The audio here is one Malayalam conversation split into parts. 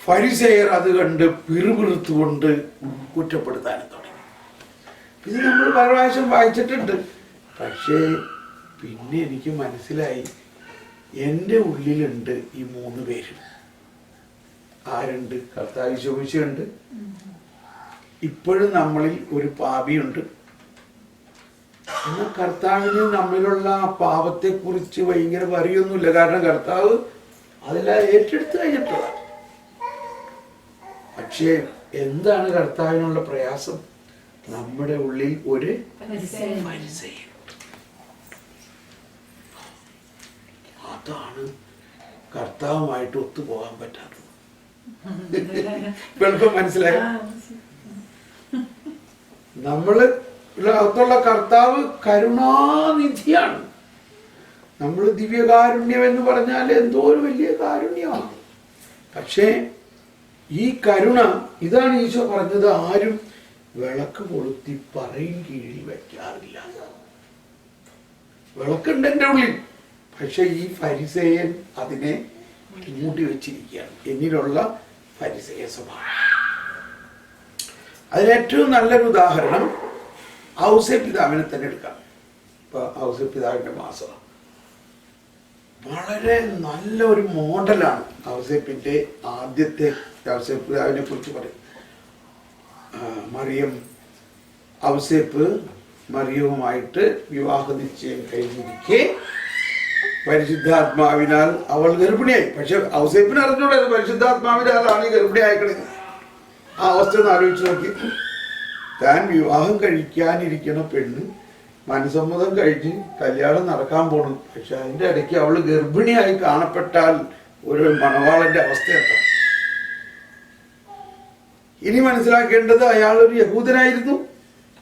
ഫരിസേയർ അത് കണ്ട് പിറുപിറുത്തുകൊണ്ട് കുറ്റപ്പെടുത്താനും തുടങ്ങി. ഇത് നമ്മൾ പല പ്രാവശ്യം വായിച്ചിട്ടുണ്ട്. പക്ഷേ പിന്നെ എനിക്ക് മനസ്സിലായി, എൻ്റെ ഉള്ളിലുണ്ട് ഈ 3 പേര്. ആരുണ്ട്? കർത്താവ് യേശുവുണ്ട്, ഇപ്പോഴും നമ്മളിൽ ഒരു പാപിയുണ്ട്. എന്നാൽ കർത്താവിന് നമ്മിലുള്ള ആ പാപത്തെക്കുറിച്ച് ഭയങ്കര പറയൊന്നുമില്ല. കാരണം കർത്താവ് അതെല്ലാം ഏറ്റെടുത്ത് കഴിഞ്ഞിട്ടുള്ള. പക്ഷേ എന്താണ് കർത്താവിനുള്ള പ്രയാസം? നമ്മുടെ ഉള്ളിൽ ഒരു ഫരിസേയൻ. അതാണ് കർത്താവുമായിട്ട് ഒത്തുപോകാൻ പറ്റാത്തത്. എളുപ്പം മനസ്സിലായോ? നമ്മള് അകത്തുള്ള കർത്താവ് കരുണാനിധിയാണ്. നമ്മൾ ദിവ്യകാരുണ്യം എന്ന് പറഞ്ഞാൽ എന്തോ ഒരു വലിയ കാരുണ്യമാണ്. പക്ഷേ ഈ കരുണ, ഇതാണ് ഈശോ പറഞ്ഞത്, ആരും വിളക്ക് കൊളുത്തി പറയും കീഴിൽ വയ്ക്കാറില്ല. വിളക്കുണ്ട് എൻ്റെ ഉള്ളിൽ, പക്ഷെ ഈ ഫരിസേയൻ അതിനെ മൂടി വെച്ചിരിക്കുകയാണ്. എന്നിലുള്ള ഫരിസേയ സ്വഭാവം. അതിനേറ്റവും നല്ലൊരു ഉദാഹരണം ഔസേപ്പിതാവിനെ തന്നെ എടുക്കാം. ഇപ്പൊ ഔസേപ്പിതാവിന്റെ മാസം വളരെ നല്ല ഒരു മോഡലാണ്. ഔസേപ്പിന്റെ ആദ്യത്തെ ഔസേപ്പിതാവിനെ കുറിച്ച് പറയും. മറിയം, ഔസേപ്പ് മറിയവുമായിട്ട് വിവാഹ നിശ്ചയം കഴിഞ്ഞിരിക്കെ പരിശുദ്ധാത്മാവിനാൽ അവൾ ഗർഭിണിയായി. പക്ഷെ ഔസേപ്പിന് അറിഞ്ഞൂടെ പരിശുദ്ധാത്മാവിനാലാണ് ഈ ഗർഭിണിയായിക്കളഞ്ഞത്. ആ അവസ്ഥ ഒന്ന് ആലോചിച്ച് നോക്കി. താൻ വിവാഹം കഴിക്കാനിരിക്കുന്ന പെണ്ണ് മനസ്സമ്മതം കഴിഞ്ഞ് കല്യാണം നടക്കാൻ പോണു. പക്ഷെ അതിൻ്റെ ഇടയ്ക്ക് അവള് ഗർഭിണിയായി കാണപ്പെട്ടാൽ ഒരു മണവാളന്റെ അവസ്ഥ എന്താ? ഇനി മനസ്സിലാക്കേണ്ടത്, അയാളൊരു യഹൂദനായിരുന്നു,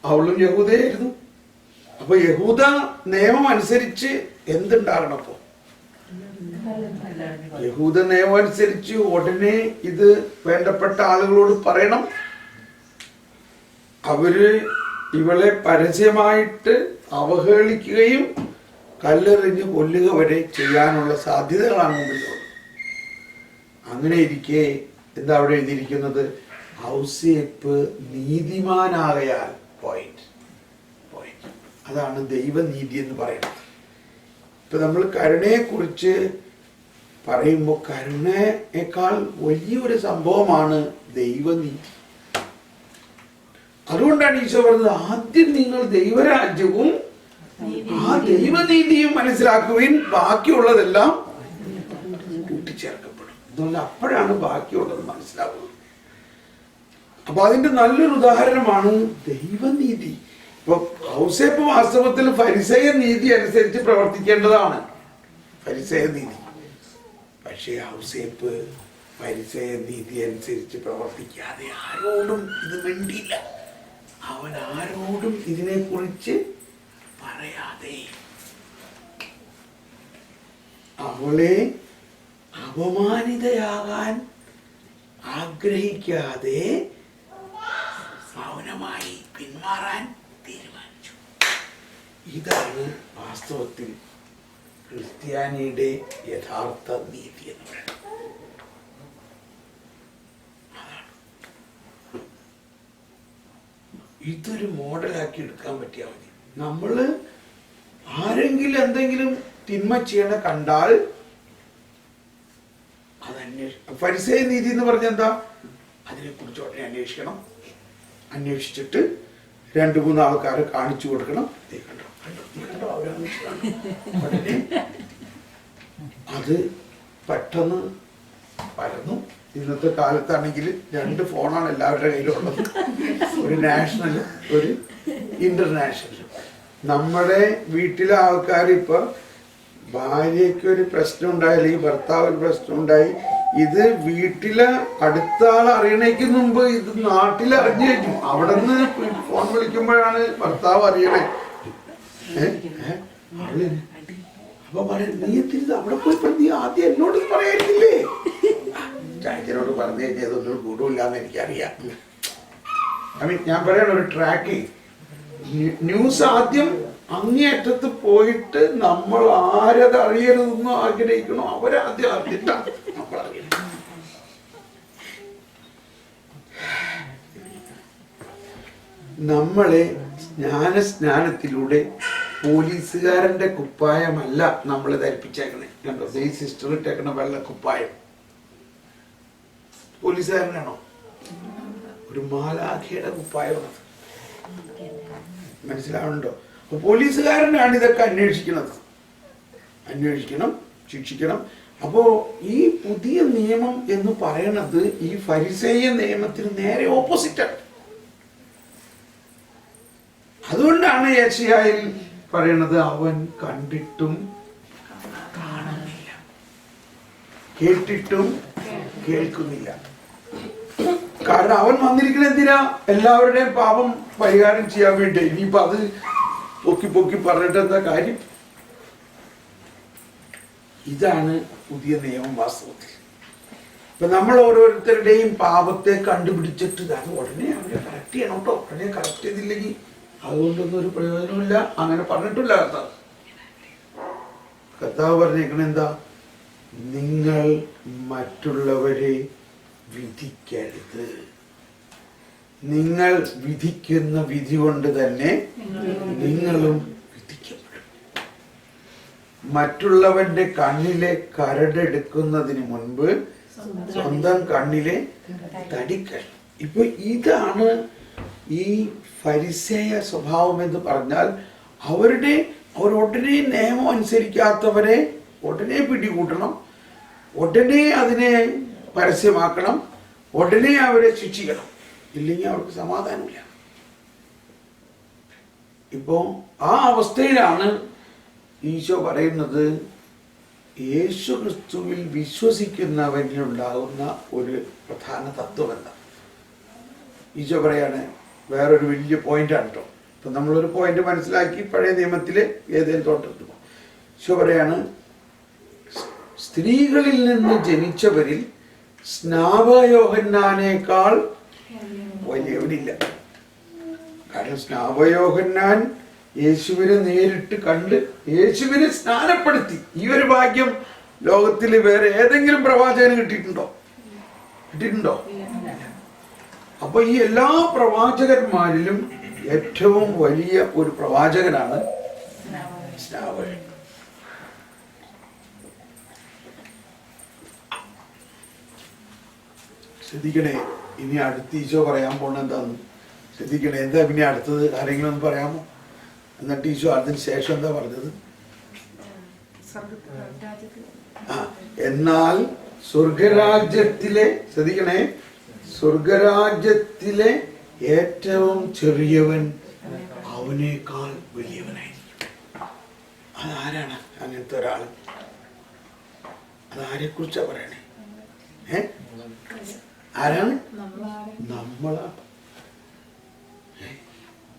അവളും യഹൂദയായിരുന്നു. അപ്പൊ യഹൂദ നിയമം അനുസരിച്ച് എന്തുണ്ടാകണം? അപ്പോ യഹൂദ നിയമം അനുസരിച്ച് ഉടനെ ഇത് വേണ്ടപ്പെട്ട ആളുകളോട് പറയണം. അവര് ഇവളെ പരസ്യമായിട്ട് അവഹേളിക്കുകയും കല്ലെറിഞ്ഞ് കൊല്ലുക വരെ ചെയ്യാനുള്ള സാധ്യതകളാണ് മുമ്പിലുള്ളത്. അങ്ങനെ ഇരിക്കെ എന്താ അവിടെ എഴുതിയിരിക്കുന്നത്? ഔസേപ്പ് നീതിമാനാകയാൽ പോയിന്റ്. അതാണ് ദൈവനീതി എന്ന് പറയുന്നത്. ഇപ്പൊ നമ്മൾ കരുണയെ കുറിച്ച് പറയുമ്പോൾ കരുണയേക്കാൾ വലിയൊരു സംഭവമാണ് ദൈവനീതി. അതുകൊണ്ടാണ് ഈശോ പറഞ്ഞത്, ആദ്യം നിങ്ങൾ ദൈവരാജ്യവും ആ ദൈവനീതിയും മനസ്സിലാക്കുവിൻ, ബാക്കിയുള്ളതെല്ലാം കൂട്ടിച്ചേർക്കപ്പെടും. അതുകൊണ്ട് അപ്പോഴാണ് ബാക്കിയുള്ളത് മനസ്സിലാവുന്നത്. അപ്പൊ അതിന്റെ നല്ലൊരു ഉദാഹരണമാണ് ദൈവനീതി. ഇപ്പൊ ഔസേപ്പ് വാസ്തവത്തിൽ ഫരിസേയ നീതി അനുസരിച്ച് പ്രവർത്തിക്കേണ്ടതാണ്, ഫരിസേയ നീതി. പക്ഷേ ഔസേപ്പ് ഫരിസേയ നീതി അനുസരിച്ച് പ്രവർത്തിക്കാതെ ആരോടും ഇത് മിണ്ടിയില്ല. അവൻ ആരോടും ഇതിനെക്കുറിച്ച് പറയാതെ അവളെ അപമാനിതയാകാൻ ആഗ്രഹിക്കാതെ മൗനമായി പിന്മാറാൻ തീരുമാനിച്ചു. ഇതാണ് വാസ്തവത്തിൽ ക്രിസ്ത്യാനിയുടെ യഥാർത്ഥ നീതി എന്ന് പറയുന്നത്. ഇതൊരു മോഡലാക്കി എടുക്കാൻ പറ്റിയാൽ മതി. നമ്മള് ആരെങ്കിലും എന്തെങ്കിലും തിന്മ ചെയ്യണ കണ്ടാൽ അത് ഫരിസേയ നീതി എന്ന് പറഞ്ഞ എന്താ? അതിനെക്കുറിച്ച് ഉടനെ അന്വേഷിക്കണം. അന്വേഷിച്ചിട്ട് 2-3 ആൾക്കാരെ കാണിച്ചു കൊടുക്കണം. ഉടനെ അത് പെട്ടെന്ന് പരന്നു. ഇന്നത്തെ കാലത്താണെങ്കിൽ 2 ഫോണാണ് എല്ലാവരുടെ കയ്യിലുള്ളത്, ഒരു നാഷണൽ, ഒരു ഇന്റർനാഷണൽ. നമ്മുടെ വീട്ടിലെ ആൾക്കാർ ഇപ്പൊ ഭാര്യയ്ക്ക് ഒരു പ്രശ്നം ഉണ്ടായി, അല്ലെങ്കിൽ ഭർത്താവ് ഒരു പ്രശ്നം ഉണ്ടായി, ഇത് വീട്ടിലെ അടുത്ത ആൾ അറിയണേക്ക് മുമ്പ് ഇത് നാട്ടിൽ അറിഞ്ഞു കഴിഞ്ഞു. അവിടെ നിന്ന് ഫോൺ വിളിക്കുമ്പോഴാണ് ഭർത്താവ് അറിയണേ. അപ്പൊ പറയും, നീ എത്തിയത് അവിടെ പോയി നീ ആദ്യം എന്നോട് പറയാനില്ലേ? ചായച്ചനോട് പറഞ്ഞു കഴിഞ്ഞാൽ ഇതൊന്നും കൂടുതലില്ലാന്ന് എനിക്കറിയാം. ഞാൻ പറയണ ഒരു ട്രാക്കിംഗ് ന്യൂസ് ആദ്യം അങ്ങേയറ്റത്ത് പോയിട്ട് നമ്മൾ ആരത് അറിയരുതെന്ന് ആഗ്രഹിക്കണോ അവരാദ്യം അറിഞ്ഞിട്ടാണ് നമ്മൾ അറിയണം. നമ്മളെ സ്നാനത്തിലൂടെ പോലീസുകാരന്റെ കുപ്പായമല്ല നമ്മൾ ധരിപ്പിച്ചേക്കണേ. കണ്ടോ, ഈ സിസ്റ്റർ ഇട്ടേക്കണ വെള്ള കുപ്പായം പോലീസുകാരനാണോ? ഒരു മാലാഖയുടെ കുപ്പായമാണ്. മനസ്സിലാവുന്നുണ്ടോ? അപ്പൊ പോലീസുകാരനാണ് ഇതൊക്കെ അന്വേഷിക്കണം, ശിക്ഷിക്കണം. അപ്പോ ഈ പുതിയ നിയമം എന്ന് പറയണത് ഈ ഫരിസേയ നിയമത്തിന് നേരെ ഓപ്പോസിറ്റാണ്. അതുകൊണ്ടാണ് യെശയ്യായിൽ പറയണത്, അവൻ കണ്ടിട്ടും കാണുന്നില്ല, കേട്ടിട്ടും കേൾക്കുന്നില്ല. കാരണം അവൻ വന്നിരിക്കുന്ന എന്തിനാ? എല്ലാവരുടെയും പാപം പരിഹാരം ചെയ്യാൻ വേണ്ടി. ഇനിയിപ്പോ അത് പൊക്കി പറഞ്ഞിട്ട് എന്താ കാര്യം? ഇതാണ് പുതിയ നിയമം വാസ്തവത്തിൽ. ഇപ്പൊ നമ്മൾ ഓരോരുത്തരുടെയും പാപത്തെ കണ്ടുപിടിച്ചിട്ട് അത് ഉടനെ അവരെ കറക്റ്റ് ചെയ്യണം കേട്ടോ. ഉടനെ കറക്റ്റ് ചെയ്തില്ലെങ്കിൽ അതുകൊണ്ടൊന്നും ഒരു പ്രയോജനമില്ല. അങ്ങനെ പറഞ്ഞിട്ടില്ല കർത്താവ്. കർത്താവ് പറഞ്ഞേക്കണ എന്താ? നിങ്ങൾ മറ്റുള്ളവരെ വിധിക്കരുത്. നിങ്ങൾ വിധിക്കുന്ന വിധി കൊണ്ട് തന്നെ നിങ്ങളും വിധിക്കപ്പെടും. മറ്റുള്ളവന്റെ കണ്ണിലെ കരടെടുക്കുന്നതിന് മുൻപ് സ്വന്തം കണ്ണിലെ തടിക്കൽ. ഇപ്പൊ ഇതാണ് ഈ ഫരിസേയ സ്വഭാവം എന്ന് പറഞ്ഞാൽ, അവരുടനെ നിയമം അനുസരിക്കാത്തവരെ ഉടനെ പിടികൂട്ടണം, ഉടനെ അതിനെ പരസ്യമാക്കണം, ഉടനെ അവരെ ശിക്ഷിക്കണം. ഇല്ലെങ്കിൽ അവർക്ക് സമാധാനമില്ല. ഇപ്പോ ആ അവസ്ഥയിലാണ് ഈശോ പറയുന്നത്, യേശു ക്രിസ്തുവിൽ വിശ്വസിക്കുന്നവരിലുണ്ടാകുന്ന ഒരു പ്രധാന തത്വം എന്താ? ഈശോ പറയാണ്, വേറൊരു വലിയ പോയിന്റാണ് കേട്ടോ. ഇപ്പൊ നമ്മളൊരു പോയിന്റ് മനസ്സിലാക്കി. പഴയ നിയമത്തിലെ ഏതേലും തോട്ടത്തിൽ ഈശോ പറയാണ്, സ്ത്രീകളിൽ നിന്ന് ജനിച്ചവരിൽ സ്നാപകയോഹന്നാനേക്കാൾ വലിയവനില്ല. കാരണം സ്നാപകയോഹന്നാൻ യേശുവിനെ നേരിട്ട് കണ്ട് യേശുവിനെ സ്നാനപ്പെടുത്തി. ഈ ഒരു ഭാഗ്യം ലോകത്തിൽ വേറെ ഏതെങ്കിലും പ്രവാചകന് കിട്ടിയിട്ടുണ്ടോ? അപ്പൊ ഈ എല്ലാ പ്രവാചകന്മാരിലും ഏറ്റവും വലിയ ഒരു പ്രവാചകനാണ് സ്നാപകൻ. ശ്രദ്ധിക്കണേ, ഇനി അടുത്ത് ഈശോ പറയാൻ പോണ എന്താന്ന് ശ്രദ്ധിക്കണേ. എന്താ പിന്നെ അടുത്തത്? ആരെങ്കിലും ഒന്ന് പറയാമോ? എന്നിട്ട് ഈശോ അതിന് ശേഷം എന്താ പറഞ്ഞത്? എന്നാൽ സ്വർഗരാജ്യത്തിലെ, ശ്രദ്ധിക്കണേ, സ്വർഗരാജ്യത്തിലെ ഏറ്റവും ചെറിയവൻ അവനേക്കാൾ വലിയവനായിരിക്കും. അതാരാണ് അങ്ങനത്തെ ഒരാള്? അതാരെ കുറിച്ചാ പറയണേ? ആരാണ്? നമ്മളാണ്.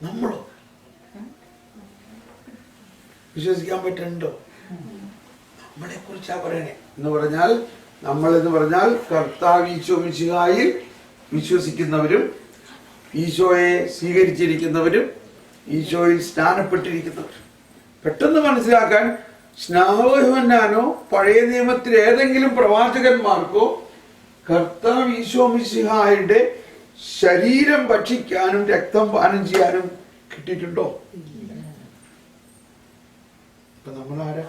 നമ്മളോ? വിശ്വസിക്കാൻ പറ്റുന്നുണ്ടോ? നമ്മളെ കുറിച്ചാ പറയണേ. എന്ന് പറഞ്ഞാൽ കർത്താവ് ഈശോ മിശിഹായിൽ വിശ്വസിക്കുന്നവരും ഈശോയെ സ്വീകരിച്ചിരിക്കുന്നവരും ഈശോയിൽ സ്നാനപ്പെട്ടിരിക്കുന്നവരും. പെട്ടെന്ന് മനസ്സിലാക്കാൻ, സ്നാപകയോഹന്നാനോ പഴയ നിയമത്തിൽ ഏതെങ്കിലും പ്രവാചകന്മാർക്കോ കർത്താവ് ഈശോ മിശിഹായുടെ ശരീരം ഭക്ഷിക്കാനും രക്തം പാനം ചെയ്യാനും കിട്ടിയിട്ടുണ്ടോ? ഇപ്പൊ നമ്മളാരാ?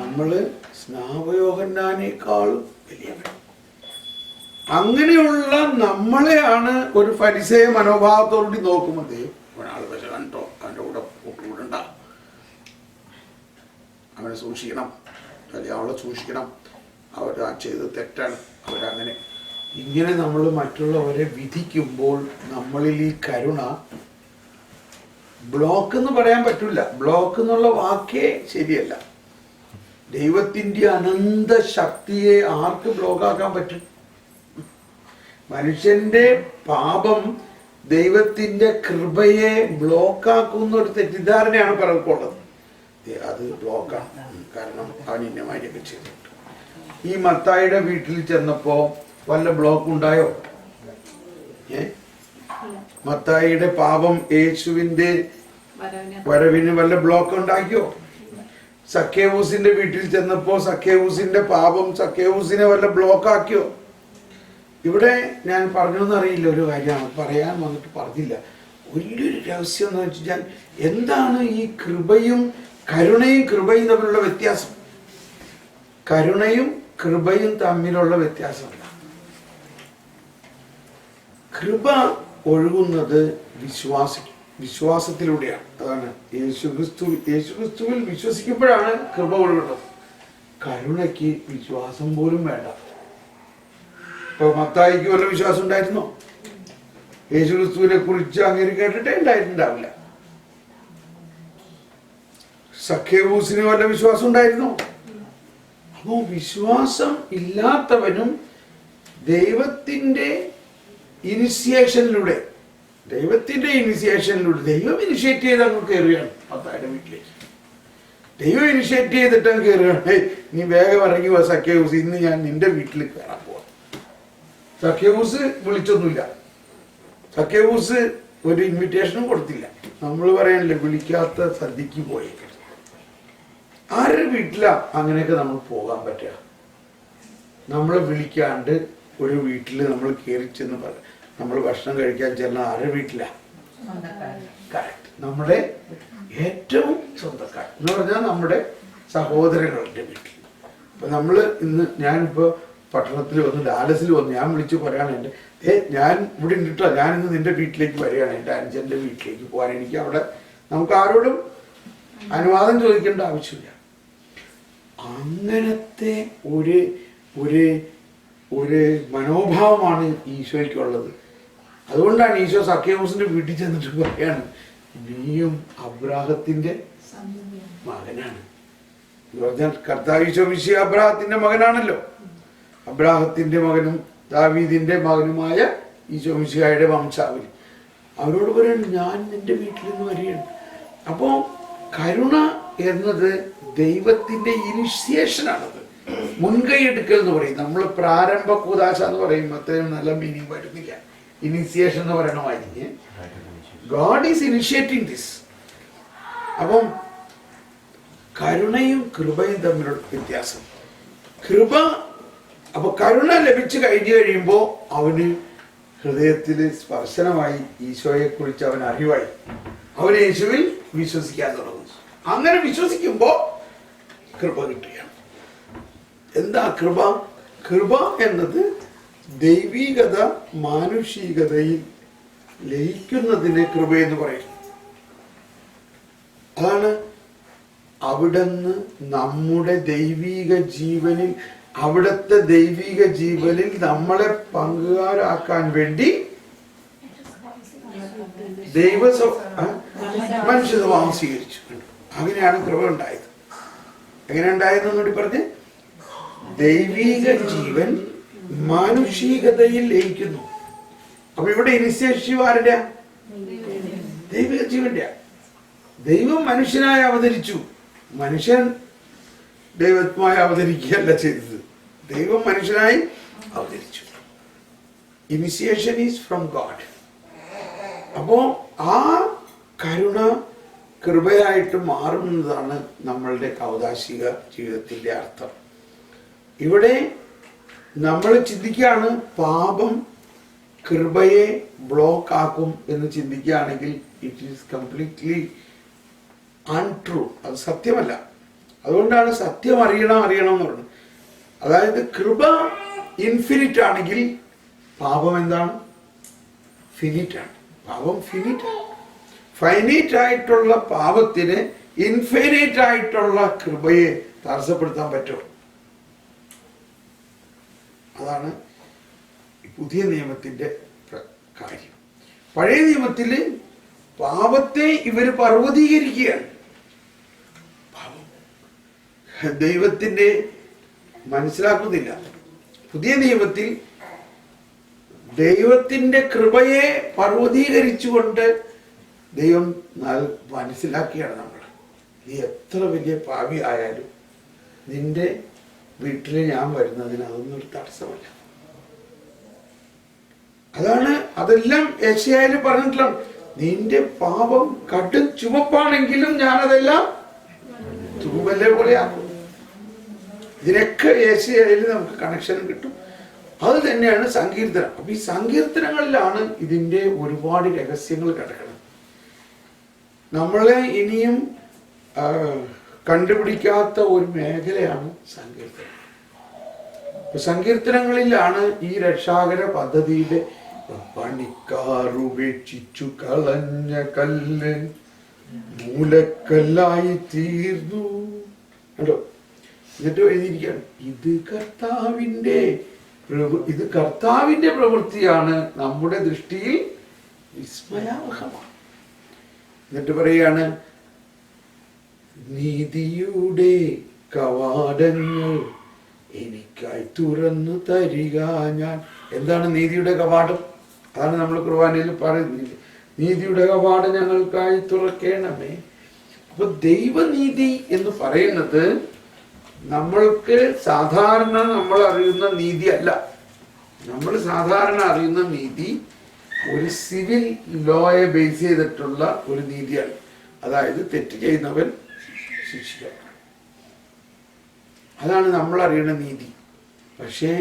നമ്മള് സ്നാപകയോഹന്നാനേക്കാളും വലിയവൻ. അങ്ങനെയുള്ള നമ്മളെയാണ് ഒരു ഫരിസേയ മനോഭാവത്തോടുകൂടി നോക്കുന്നത്. ഒരാൾ പക്ഷെ കണ്ടോ, അവൻ്റെ കൂടെ കൂട്ടുകൂടണ്ട, അവനെ സൂക്ഷിക്കണം, അല്ലെങ്കിൽ അവളെ സൂക്ഷിക്കണം, അവർ ആ ചെയ്തത് തെറ്റാണ്, അവരങ്ങനെ. ഇങ്ങനെ നമ്മൾ മറ്റുള്ളവരെ വിധിക്കുമ്പോൾ നമ്മളിൽ ഈ കരുണ, ബ്ലോക്ക് എന്ന് പറയാൻ പറ്റില്ല. ബ്ലോക്ക് എന്നുള്ള വാക്കേ ശരിയല്ല. ദൈവത്തിൻ്റെ അനന്ത ശക്തിയെ ആർക്ക് ബ്ലോക്കാക്കാൻ പറ്റും? മനുഷ്യന്റെ പാപം ദൈവത്തിന്റെ കൃപയെ ബ്ലോക്കാക്കുന്ന ഒരു തെറ്റിദ്ധാരണയാണ് പലർക്കുള്ളത്. അത് ബ്ലോക്കാണ്. കാരണം അവൻ ഇന്നമാരിയൊക്കെ ചെയ്തിട്ടുണ്ട്. ഈ മത്തായിയുടെ വീട്ടിൽ ചെന്നപ്പോ വല്ല ബ്ലോക്ക് ഉണ്ടായോ? മത്തായിയുടെ പാപം യേശുവിന്റെ വരവിന് വല്ല ബ്ലോക്ക് ഉണ്ടാക്കിയോ? സക്കേവൂസിന്റെ വീട്ടിൽ ചെന്നപ്പോ സക്കേവൂസിന്റെ പാപം സക്കേവൂസിനെ വല്ല ബ്ലോക്ക് ആക്കിയോ? ഇവിടെ ഞാൻ പറഞ്ഞൊന്നറിയില്ല, ഒരു കാര്യമാണ് പറയാൻ വന്നിട്ട് പറഞ്ഞില്ല. വലിയൊരു രഹസ്യം എന്ന് വെച്ചാൽ എന്താണ് ഈ കൃപയും കരുണയും തമ്മിലുള്ള വ്യത്യാസം? കരുണയും കൃപയും തമ്മിലുള്ള വ്യത്യാസം. കൃപ ഒഴുകുന്നത് വിശ്വാസത്തിലൂടെയാണ്. അതാണ് യേശുക്രിസ്തുവിൽ വിശ്വസിക്കുമ്പോഴാണ് കൃപ ഒഴുകുന്നത്. കരുണയ്ക്ക് വിശ്വാസം പോലും വേണ്ട. ഇപ്പൊ മത്തായിക്ക് വല്ല വിശ്വാസം ഉണ്ടായിരുന്നോ? യേശുക്രിസ്തുവിനെ കുറിച്ച് അങ്ങനെ കേട്ടിട്ടേ ഉണ്ടായിട്ടുണ്ടാവില്ല. സഖ്യവൂസിന് വല്ല വിശ്വാസം ഉണ്ടായിരുന്നോ? അപ്പോ വിശ്വാസം ഇല്ലാത്തവനും ദൈവത്തിന്റെ ഇനിഷ്യേഷനിലൂടെ ദൈവം ഇനിഷ്യേറ്റ് ചെയ്ത് അങ്ങ് കയറുകയാണ് മത്തായിയുടെ വീട്ടിലേക്ക്. ദൈവം ഇനിഷ്യേറ്റ് ചെയ്തിട്ട് അങ്ങ് കയറുകയാണ്. നീ വേഗം ഇറങ്ങി പോ സഖ്യവൂസ്, ഇന്ന് ഞാൻ നിന്റെ വീട്ടിൽ കയറാൻ പോവാം. സഖ്യവൂസ് വിളിച്ചൊന്നുമില്ല. സഖ്യവൂസ് ഒരു ഇൻവിറ്റേഷനും കൊടുത്തില്ല. നമ്മൾ പറയാനില്ലേ, വിളിക്കാത്ത സദ്യക്ക് പോയേക്കും. ആരുടെ വീട്ടിലാ അങ്ങനെയൊക്കെ നമ്മൾ പോകാൻ പറ്റുക? നമ്മളെ വിളിക്കാണ്ട് ഒരു വീട്ടിൽ നമ്മൾ കയറി ചെന്ന് പറയാം, നമ്മൾ ഭക്ഷണം കഴിക്കാൻ ചെല്ലുന്ന ആരുടെ വീട്ടിലാ? കറക്റ്റ്, നമ്മുടെ ഏറ്റവും സ്വന്തക്കാർ എന്ന് പറഞ്ഞാൽ നമ്മുടെ സഹോദരങ്ങളുടെ വീട്ടിൽ. അപ്പൊ നമ്മള് ഇന്ന് ഞാനിപ്പോ പട്ടണത്തിൽ വന്ന് ഡാലസിൽ വന്ന് ഞാൻ വിളിച്ചു പറയാണ്, ഞാൻ ഇവിടെ ഉണ്ടിട്ടോ, ഞാൻ ഇന്ന് നിന്റെ വീട്ടിലേക്ക് വരികയാണ്, എൻ്റെ അനുജന്റെ വീട്ടിലേക്ക് പോകാൻ. എനിക്ക് അവിടെ നമുക്ക് ആരോടും അനുവാദം ചോദിക്കേണ്ട ആവശ്യമില്ല. അങ്ങനത്തെ ഒരു ഒരു ഒരു മനോഭാവമാണ് ഈശോയ്ക്കുള്ളത്. അതുകൊണ്ടാണ് ഈശോ സഖ്യവൂസിന്റെ വീട്ടിൽ ചെന്നിട്ട് പറയാണ്, നീയും അബ്രാഹത്തിന്റെ മകനാണ്. എന്ന് പറഞ്ഞാൽ കർത്താവ് ഈശോ മിശിഹ അബ്രാഹത്തിന്റെ മകനാണല്ലോ. അബ്രാഹത്തിന്റെ മകനും ദാവീദിന്റെ മകനുമായ ഈശോ മിശിഹായുടെ വംശാവലി. അവരോട് പറയാണ്, ഞാൻ നിന്റെ വീട്ടിൽ നിന്ന് വരികയാണ്. അപ്പോ കരുണ എന്നത് ദൈവത്തിന്റെ ഇനിഷ്യേഷനാണത്, മുൻകൈ എടുക്കൽ എന്ന് പറയും. നമ്മൾ പ്രാരംഭ കൂദാശ എന്ന് പറയും, അത്രയും നല്ല മീനിങ് വരുന്നില്ല. ഇനിഷ്യേഷൻ എന്ന് പറയണമായിരിക്കും. God is initiating this. അപ്പം കരുണയും കൃപയും തമ്മിലുള്ള വ്യത്യാസം. കരുണ ലഭിച്ചു കഴിഞ്ഞു കഴിയുമ്പോൾ അവന് ഹൃദയത്തിൽ സ്പർശനമായി, ഈശോയെ കുറിച്ച് അവൻ അറിവായി, അവൻ യേശുവിൽ വിശ്വസിക്കാൻ തുടങ്ങും. അങ്ങനെ വിശ്വസിക്കുമ്പോൾ കൃപ കിട്ടുകയാണ്. എന്താ കൃപ? കൃപ എന്നത് ദൈവീകത മാനുഷികതയിൽ ലയിക്കുന്നതിന് കൃപയെന്ന് പറയുന്നു. അതാണ് അവിടുന്ന് നമ്മുടെ ദൈവീക ജീവനിൽ, അവിടുത്തെ ദൈവിക ജീവനിൽ നമ്മളെ പങ്കുകാരാക്കാൻ വേണ്ടി മനുഷ്യ സ്വഭാവം സ്വീകരിച്ചു. അങ്ങനെയാണ് കൃപ ഉണ്ടായത്. എങ്ങനെ ഉണ്ടായതെന്നൂടി പറഞ്ഞ്, ദൈവിക ജീവൻ മാനുഷികതയിൽ ലയിക്കുന്നു. അപ്പൊ ഇവിടെ ഇനിഷ്യേറ്റീവ് ആരുടെ? ദൈവിക ജീവന്റെ. ദൈവം മനുഷ്യനായി അവതരിച്ചു. മനുഷ്യൻ ദൈവത്വമായി അവതരിക്കുകയല്ല ചെയ്തത്, ദൈവം മനുഷ്യനായി അവതരിച്ചു. Initiation is from God. അപ്പോ ആ കരുണ കൃപയായിട്ട് മാറുന്നതാണ് നമ്മളുടെ കൗദാശിക ജീവിതത്തിന്റെ അർത്ഥം. ഇവിടെ നമ്മൾ ചിന്തിക്കുകയാണ് പാപം കൃപയെ ബ്ലോക്ക് ആക്കും എന്ന് ചിന്തിക്കുകയാണെങ്കിൽ ഇറ്റ് ഈസ് കംപ്ലീറ്റ്ലി അൺട്രൂ. അത് സത്യമല്ല. അതുകൊണ്ടാണ് സത്യം അറിയണം എന്ന് പറയുന്നത്. അതായത് കൃപ ഇൻഫിനിറ്റ് ആണെങ്കിൽ പാപം എന്താണ്? ഫിനിറ്റ് ആണ്. പാപം ഫിനിറ്റ്. ഫൈനൈറ്റ് ആയിട്ടുള്ള പാപത്തിന് ഇൻഫിനിറ്റ് ആയിട്ടുള്ള കൃപയെ തടസ്സപ്പെടുത്താൻ പറ്റുമോ? അതാണ് പുതിയ നിയമത്തിന്റെ കാര്യം. പഴയ നിയമത്തില് പാപത്തെ ഇവര് പർവ്വതീകരിക്കുകയാണ്. ദൈവത്തിന്റെ മനസ്സിലാക്കുന്നില്ല. പുതിയ നിയമത്തിൽ ദൈവത്തിന്റെ കൃപയെ പർവ്വതീകരിച്ചുകൊണ്ട് ദൈവം മനസ്സിലാക്കിയാണ് നമ്മൾ. നീ എത്ര വലിയ പാപി ആയാലും നിന്റെ വീട്ടിൽ ഞാൻ വരുന്നതിന് അതൊന്നും ഒരു തടസ്സമല്ല. അതാണ് അതെല്ലാം യെശയ്യായിൽ പറഞ്ഞിട്ടുള്ള, നിന്റെ പാപം കടും ചുമപ്പാണെങ്കിലും ഞാനതെല്ലാം തൂവല്ലെ പോലെ ആക്കും. ഇതിനൊക്കെ യെശയ്യായിൽ നമുക്ക് കണക്ഷൻ കിട്ടും. അത് തന്നെയാണ് സങ്കീർത്തനം. അപ്പൊ ഈ സങ്കീർത്തനങ്ങളിലാണ് ഇതിന്റെ ഒരുപാട് രഹസ്യങ്ങൾ കിടക്കുന്നത്. നമ്മളെ ഇനിയും കണ്ടുപിടിക്കാത്ത ഒരു മേഖലയാണ് സങ്കീർത്തനം. സങ്കീർത്തനങ്ങളിലാണ് ഈ രക്ഷാകര പദ്ധതിയിലെ പണിക്കാറുപേക്ഷിച്ചു കളഞ്ഞ കല്ല് മൂലക്കല്ലായി തീർന്നു കേട്ടോ. എന്നിട്ട് എഴുതിയിരിക്കുകയാണ്, ഇത് കർത്താവിന്റെ പ്രവൃത്തിയാണ്, നമ്മുടെ ദൃഷ്ടിയിൽ വിസ്മയാവഹമാണ്. എന്നിട്ട് പറയാണ്, നീതിയുടെ കവാടങ്ങൾ എനിക്കായി തുറന്നു തരിക ഞാൻ. എന്താണ് നീതിയുടെ കവാടം? അതാണ് നമ്മൾ കുർബാനയിൽ പറയുന്നത്, നീതിയുടെ കവാടം ഞങ്ങൾക്കായി തുറക്കണമേ. അപ്പൊ ദൈവനീതി എന്ന് പറയുന്നത് നമ്മൾക്ക് സാധാരണ നമ്മൾ അറിയുന്ന നീതി അല്ല. നമ്മൾ സാധാരണ അറിയുന്ന നീതി ഒരു സിവിൽ ലോയെ ബേസ് ചെയ്തിട്ടുള്ള ഒരു നീതിയാണ്. അതായത് തെറ്റ് ചെയ്യുന്നവൻ ശിക്ഷിക്കണം, അതാണ് നമ്മൾ അറിയുന്ന നീതി. പക്ഷേ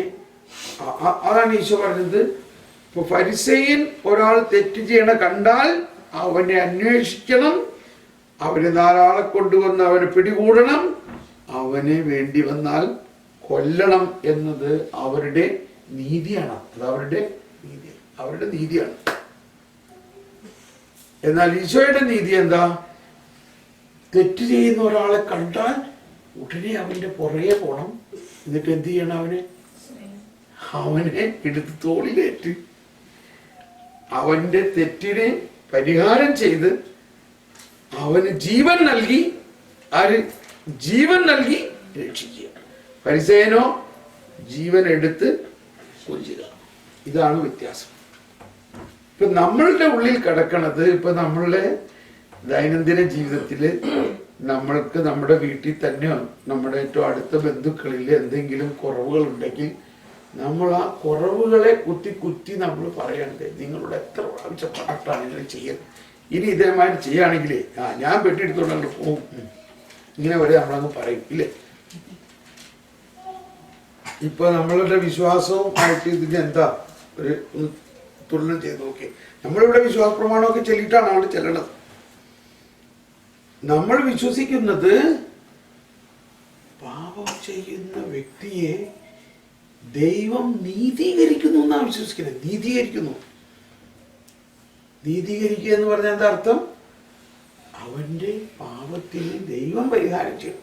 അതാണ് ഈശോ പറഞ്ഞത്, ഇപ്പൊ ഫരിസേയൻ ഒരാൾ തെറ്റ് ചെയ്യണ കണ്ടാൽ അവനെ അന്വേഷിക്കണം, അവന് 4 ആളെ കൊണ്ടുവന്ന് അവനെ പിടികൂടണം, അവനെ വേണ്ടി വന്നാൽ കൊല്ലണം എന്നത് അവരുടെ നീതിയാണ്. അത് അവരുടെ നീതിയാണ്. എന്നാൽ ഈശോയുടെ നീതി എന്താ? തെറ്റ് ചെയ്യുന്ന ഒരാളെ കണ്ടാൽ ഉടനെ അവന്റെ പുറകെ പോണം, എന്നിട്ട് എന്ത് ചെയ്യണം? അവനെ എടുത്ത് തോളിലേറ്റ് അവന്റെ തെറ്റിനെ പരിഹാരം ചെയ്ത് അവന് ജീവൻ നൽകി രക്ഷിക്കുക. ഫരിസേയനോ ജീവൻ എടുത്ത് കൊല്ലുക. ഇതാണ് വ്യത്യാസം. ഇപ്പൊ നമ്മളുടെ ഉള്ളിൽ കിടക്കണത്, ഇപ്പൊ നമ്മളുടെ ദൈനംദിന ജീവിതത്തില് നമ്മൾക്ക് നമ്മുടെ വീട്ടിൽ തന്നെ നമ്മുടെ ഏറ്റവും അടുത്ത ബന്ധുക്കളിൽ എന്തെങ്കിലും കുറവുകൾ ഉണ്ടെങ്കിൽ നമ്മൾ ആ കുറവുകളെ കുത്തി നമ്മൾ പറയണ്ടേ, നിങ്ങളുടെ എത്ര പ്രാവശ്യം പാട്ടാണ് നിങ്ങൾ ചെയ്യുന്നത്, ഇനി ഇതേമാതിരി ചെയ്യുകയാണെങ്കിലേ ഞാൻ പെട്ടിയെടുത്തോണ്ട് പോകും, ഇങ്ങനെ വരെ നമ്മളങ്ങ് പറയും ഇല്ലേ. ഇപ്പൊ നമ്മളുടെ വിശ്വാസവും ആയിട്ട് ഇതിന് എന്താ ഒരു തുലനം ചെയ്ത് നോക്കി. നമ്മളിവിടെ വിശ്വാസ പ്രമാണമൊക്കെ ചെല്ലിയിട്ടാണ് അവിടെ ചെല്ലണത്. നമ്മൾ വിശ്വസിക്കുന്നത് പാപം ചെയ്യുന്ന വ്യക്തിയെ ദൈവം നീതീകരിക്കുന്നു എന്നാണ് വിശ്വസിക്കുന്നത്. നീതീകരിക്കുക എന്ന് പറഞ്ഞാൽ എന്താ അർത്ഥം? അവന്റെ പാപത്തിന് ദൈവം പരിഹാരം ചെയ്യും.